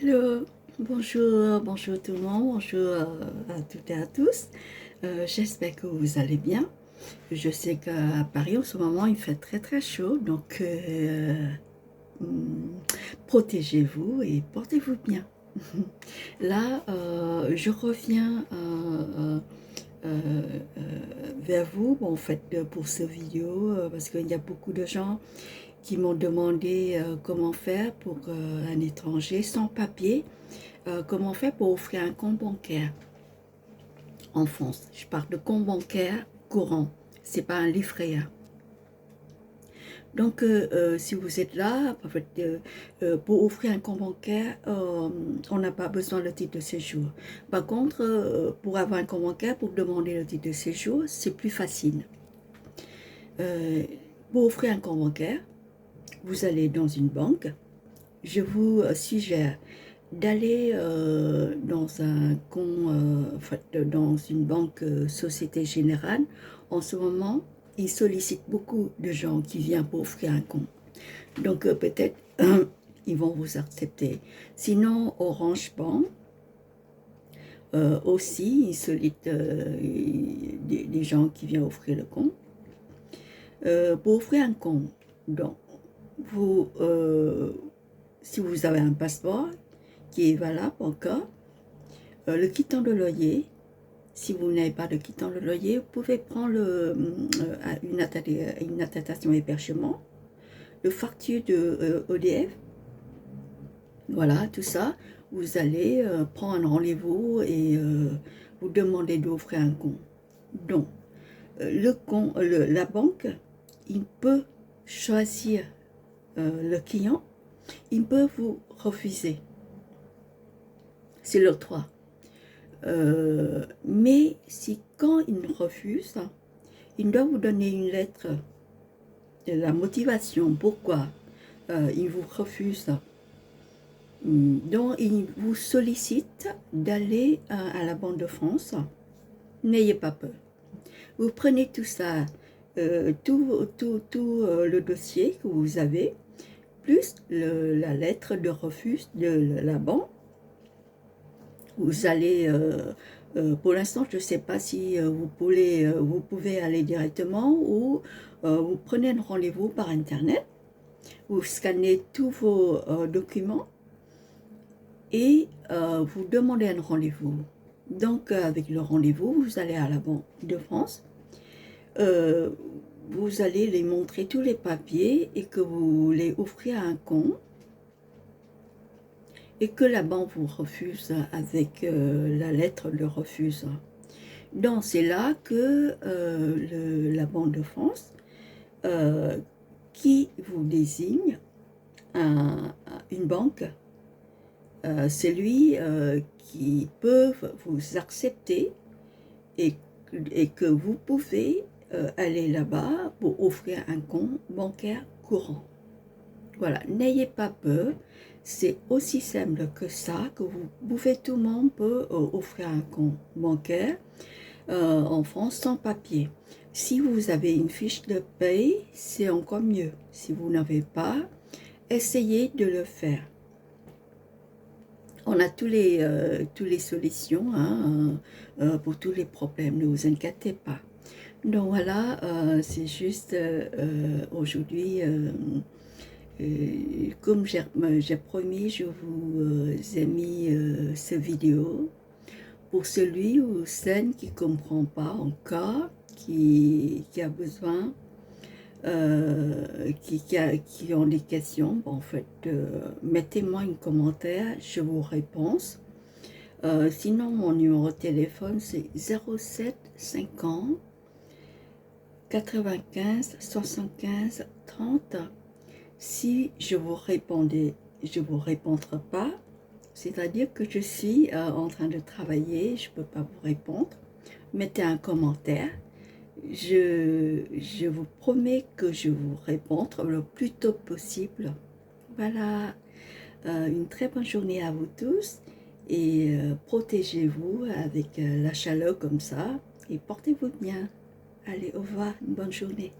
Hello, bonjour tout le monde, bonjour à toutes et à tous. J'espère que vous allez bien. Je sais qu'à Paris en ce moment il fait très chaud, donc hum, protégez-vous et portez-vous bien. Là, je reviens vers vous, bon, en fait, pour cette vidéo, parce qu'il y a beaucoup de gens qui m'ont demandé comment faire pour un étranger sans papier, comment faire pour offrir un compte bancaire en France. Je parle de compte bancaire courant, c'est pas un livret A. Donc, si vous êtes là, en fait, pour offrir un compte bancaire, on n'a pas besoin de titre de séjour. Par contre, pour avoir un compte bancaire, pour demander le titre de séjour, c'est plus facile. Pour offrir un compte bancaire, vous allez dans une banque. Je vous suggère d'aller dans un compte, en fait, dans une banque Société Générale. En ce moment, ils sollicitent beaucoup de gens qui viennent pour offrir un compte. Donc peut-être ils vont vous accepter. Sinon, Orange Bank, aussi, ils sollicitent des gens qui viennent offrir le compte. Pour offrir un compte, donc, si vous avez un passeport qui est valable encore, le quittant de loyer, si vous n'avez pas de quittant de loyer, vous pouvez prendre une attestation d'hébergement, le facture de EDF, voilà, tout ça. Vous allez prendre un rendez-vous et vous demander d'offrir un compte. Donc, la banque, il peut choisir le client, il peut vous refuser. C'est le droit. Mais si quand il refuse, il doit vous donner une lettre de la motivation, pourquoi il vous refuse. Donc il vous sollicite d'aller à la Banque de France. N'ayez pas peur. Vous prenez tout ça, tout le dossier que vous avez, plus la lettre de refus de la banque. Vous allez, pour l'instant, je ne sais pas si vous pouvez aller directement ou vous prenez un rendez-vous par Internet, vous scannez tous vos documents et vous demandez un rendez-vous. Donc, avec le rendez-vous, vous allez à la Banque de France, vous allez les montrer tous les papiers et que vous voulez offrir un compte, et que la banque vous refuse avec la lettre de refuse. Donc c'est là que la Banque de France qui vous désigne une banque, celui qui peut vous accepter et que vous pouvez aller là-bas pour offrir un compte bancaire courant. Voilà, n'ayez pas peur, c'est aussi simple que ça, que vous pouvez, tout le monde peut offrir un compte bancaire en France sans papier. Si vous avez une fiche de paye, c'est encore mieux. Si vous n'avez pas, essayez de le faire. On a tous les solutions hein, pour tous les problèmes, ne vous inquiétez pas. Donc voilà, c'est juste aujourd'hui... comme j'ai promis, je vous ai mis cette vidéo pour celui ou celle qui ne comprend pas encore, qui a besoin, qui ont des questions. Bon, en fait, mettez-moi un commentaire, je vous réponds. Sinon, mon numéro de téléphone, c'est 07 50 95 75 30. Si je vous répondrai pas, c'est-à-dire que je suis en train de travailler, je ne peux pas vous répondre. Mettez un commentaire. Je vous promets que je vous répondrai le plus tôt possible. Voilà, une très bonne journée à vous tous et protégez-vous avec la chaleur comme ça et portez-vous bien. Allez, au revoir, une bonne journée.